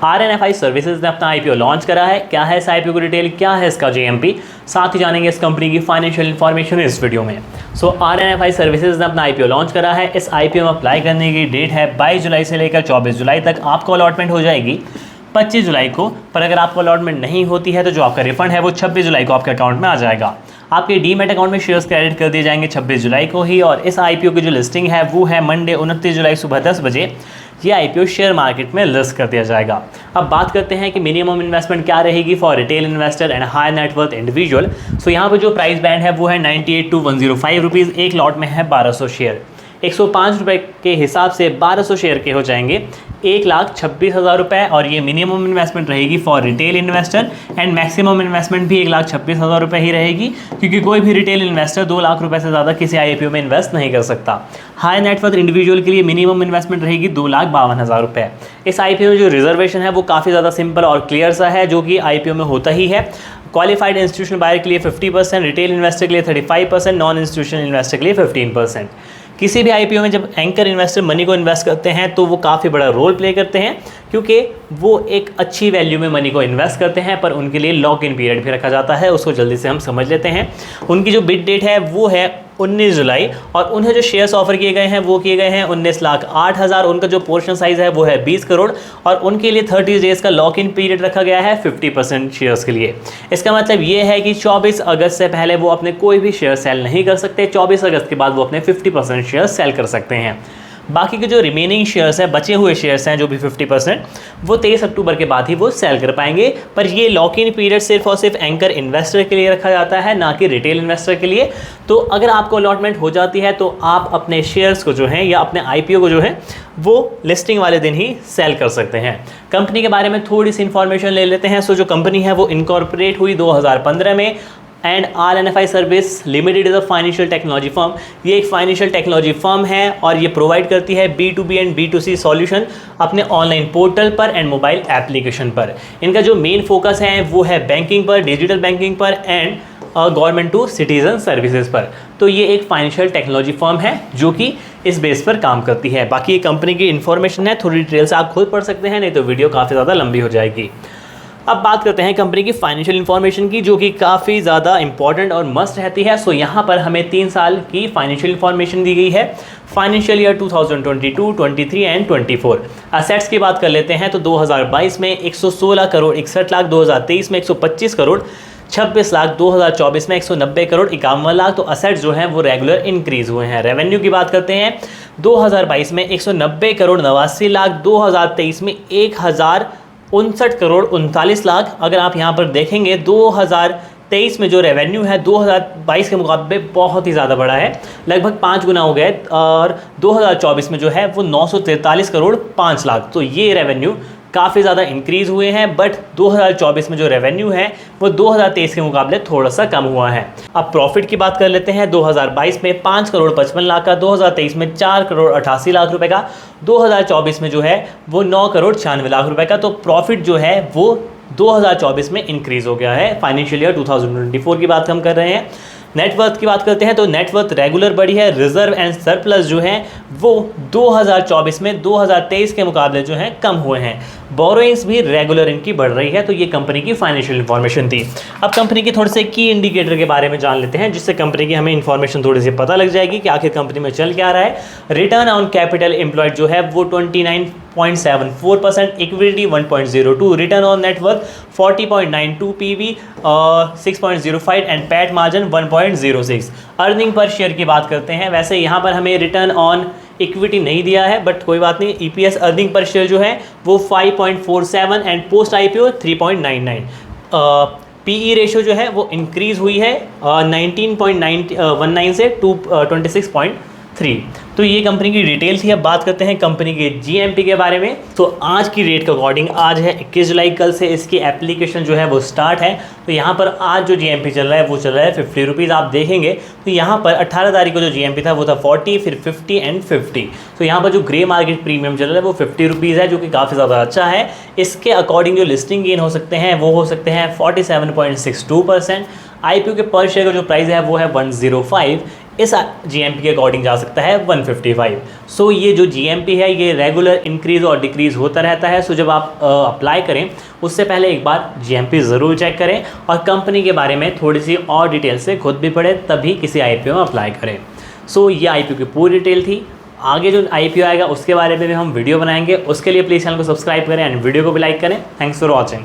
RNFI services ने अपना IPO launch करा है। क्या है इस IPO की डिटेल, क्या है इसका JMP, साथ ही जानेंगे इस कंपनी की फाइनेंशियल इन्फॉर्मेशन इस वीडियो में। RNFI सर्विसेज ने अपना IPO लॉन्च करा है। इस IPO में अप्लाई करने की डेट है 22 जुलाई से लेकर 24 जुलाई तक। आपको अलॉटमेंट हो जाएगी 25 जुलाई को, पर अगर आपको अलॉटमेंट नहीं होती है तो जो आपका रिफंड है वो 26 जुलाई को आपके अकाउंट में आ जाएगा। आपके डीमैट अकाउंट में शेयर्स क्रेडिट कर दिए जाएंगे 26 जुलाई को ही। और इस IPO की जो लिस्टिंग है वो है मंडे 29 जुलाई सुबह 10 बजे। ये IPO शेयर मार्केट में लिस्ट कर दिया जाएगा। अब बात करते हैं कि मिनिमम इन्वेस्टमेंट क्या रहेगी for retail investor and high net worth individual. यहाँ पर जो प्राइस बैंड है वो है 98 to 105 रुपीज़। एक लॉट में है 1200 शेयर। 105 रुपये के हिसाब से 1200 शेयर के हो जाएंगे 1,26,000 रुपये। और ये मिनिमम इन्वेस्टमेंट रहेगी for retail investor and maximum investment भी 1,26,000 रुपये ही रहेगी, क्योंकि कोई भी रिटेल इन्वेस्टर 2 लाख रुपये से ज़्यादा किसी IPO में इन्वेस्ट नहीं कर सकता। हाई नेटवर्थ इंडिविजुअल के लिए मिनिमम इन्वेस्टमेंट रहेगी 2,52,000 रुपये। इस IPO में जो रिजर्वेशन है वो काफ़ी ज़्यादा सिंपल और क्लियर सा है, जो कि IPO में होता ही है। क्वालिफाइड इंस्टीट्यूशनल बायर के लिए 50%, रिटेल इन्वेस्टर के लिए 35%, नॉन इंस्टीट्यूशनल इन्वेस्टर के लिए 15%। किसी भी IPO में जब एंकर इन्वेस्टर मनी को इन्वेस्ट करते हैं तो वो काफ़ी बड़ा रोल प्ले करते हैं, क्योंकि वो एक अच्छी वैल्यू में मनी को इन्वेस्ट करते हैं, पर उनके लिए लॉक इन पीरियड भी रखा जाता है। उसको जल्दी से हम समझ लेते हैं। उनकी जो बिड डेट है वो है 19 जुलाई और उन्हें जो शेयर्स ऑफर किए गए हैं वो किए गए हैं 19,08,000। उनका जो पोर्शन साइज़ है वो है 20 करोड़ और उनके लिए 30 डेज़ का लॉक इन पीरियड रखा गया है 50% शेयर्स के लिए। इसका मतलब ये है कि 24 अगस्त से पहले वो अपने कोई भी शेयर सेल नहीं कर सकते। 24 अगस्त के बाद वो अपने 50% शेयर सेल कर सकते हैं। बाकी के जो रिमेनिंग शेयर्स हैं, बचे हुए शेयर्स हैं जो भी 50%, वो 23 अक्टूबर के बाद ही वो सेल कर पाएंगे। पर ये लॉक इन पीरियड सिर्फ और सिर्फ एंकर इन्वेस्टर के लिए रखा जाता है, ना कि रिटेल इन्वेस्टर के लिए। तो अगर आपको अलॉटमेंट हो जाती है तो आप अपने शेयर्स को जो है या अपने IPO को जो है वो लिस्टिंग वाले दिन ही सेल कर सकते हैं। कंपनी के बारे में थोड़ी सी इंफॉर्मेशन ले लेते हैं। जो कंपनी है वो इनकॉर्पोरेट हुई 2015 में and RNFI service limited is a financial technology firm. ये एक फाइनेंशियल टेक्नोलॉजी फर्म है और ये प्रोवाइड करती है B2B एंड B2C सॉल्यूशन अपने ऑनलाइन पोर्टल पर एंड मोबाइल एप्लीकेशन पर। इनका जो मेन फोकस है वो है बैंकिंग पर, डिजिटल बैंकिंग पर and government to citizen services पर। तो ये एक फाइनेंशियल टेक्नोलॉजी फर्म है जो कि इस बेस पर काम करती है। बाकी ये कंपनी की इन्फॉर्मेशन है, थोड़ी डिटेल से आप खुद पढ़ सकते हैं, नहीं तो वीडियो काफ़ी ज़्यादा लंबी हो जाएगी। अब बात करते हैं कंपनी की फाइनेंशियल इन्फॉर्मेशन की, जो कि काफ़ी ज़्यादा इंपॉर्टेंट और मस्ट रहती है। यहाँ पर हमें 3 साल की फाइनेंशियल इन्फॉर्मेशन दी गई है, फाइनेंशियल ईयर 2022, 23 एंड 24। असेट्स की बात कर लेते हैं तो 2022 में 116 करोड़ 61 लाख, 2023 में 125 करोड़ 26 लाख, 2024 में 190 करोड़ 51 लाख। तो असेट्स जो हैं वो रेगुलर इंक्रीज हुए हैं। रेवेन्यू की बात करते हैं 2022 में 190 करोड़ 89 लाख, 2023 में 1,059 करोड़ 39 लाख। अगर आप यहाँ पर देखेंगे 2023 में जो रेवेन्यू है 2022 के मुकाबले बहुत ही ज़्यादा बड़ा है, लगभग 5 गुना हो गए। और 2024 में जो है वो 943 करोड़ 5 लाख। तो ये रेवेन्यू काफ़ी ज़्यादा इंक्रीज़ हुए हैं, बट 2024 में जो रेवेन्यू है वो 2023 के मुकाबले थोड़ा सा कम हुआ है। अब प्रॉफिट की बात कर लेते हैं। 2022 में 5 करोड़ 55 लाख का, 2023 में 4 करोड़ 88 लाख रुपए का, 2024 में जो है वो 9 करोड़ 96 लाख रुपए का। तो प्रॉफिट जो है वो 2024 में इंक्रीज़ हो गया है। फाइनेंशियल ईयर 2024 की बात हम कर रहे हैं। नेटवर्थ की बात करते हैं तो नेटवर्थ रेगुलर बढ़ी है। रिजर्व एंड सरप्लस जो है वो 2024 में 2023 के मुकाबले जो है कम हुए हैं। बोरोइंग्स भी रेगुलर इनकी बढ़ रही है। तो ये कंपनी की फाइनेंशियल इन्फॉर्मेशन थी। अब कंपनी के थोड़े से की इंडिकेटर के बारे में जान लेते हैं, जिससे कंपनी की हमें इन्फॉर्मेशन थोड़ी सी पता लग जाएगी कि आखिर कंपनी में चल क्या रहा है। रिटर्न ऑन कैपिटल एम्प्लॉयड जो है वो 29.74%, equity 1.02, return on net worth 40.92, PV 6.05 and PAT margin 1.06। Earning per share की बात करते हैं। वैसे यहाँ पर हमें रिटर्न ऑन इक्विटी नहीं दिया है, बट कोई बात नहीं। EPS अर्निंग पर शेयर जो है वो 5.47 and post IPO 3.99। PE ratio जो है वो इंक्रीज़ हुई है 19.19 से 26.3। तो ये कंपनी की डिटेल थी। अब बात करते हैं कंपनी के GMP के बारे में। तो आज की रेट के अकॉर्डिंग आज है 21 जुलाई, कल से इसकी एप्लीकेशन जो है वो स्टार्ट है। तो यहाँ पर आज जो GMP चल रहा है वो चल रहा है 50 रुपीज़। आप देखेंगे तो यहाँ पर 18 तारीख को जो GMP था वो था 40, फिर 50 एंड 50। तो यहाँ पर जो ग्रे मार्केट प्रीमियम चल रहा है वो 50 रुपीज़ है, जो कि काफ़ी ज़्यादा अच्छा है। इसके अकॉर्डिंग जो लिस्टिंग गेन हो सकते हैं वो हो सकते हैं 47.62%। IPO के पर शेयर का जो प्राइस है वो है 105। इस GMP के अकॉर्डिंग जा सकता है 155। सो ये जो GMP है ये रेगुलर इंक्रीज़ और डिक्रीज़ होता रहता है। सो जब आप अप्लाई करें उससे पहले एक बार GMP ज़रूर चेक करें और कंपनी के बारे में थोड़ी सी और डिटेल से खुद भी पढ़ें, तभी किसी IPO में अप्लाई करें। सो ये IPO की पूरी डिटेल थी। आगे जो IPO आएगा उसके बारे में भी हम वीडियो बनाएंगे। उसके लिए प्लीज़ चैनल को सब्सक्राइब करें एंड वीडियो को भी लाइक करें। Thanks for watching.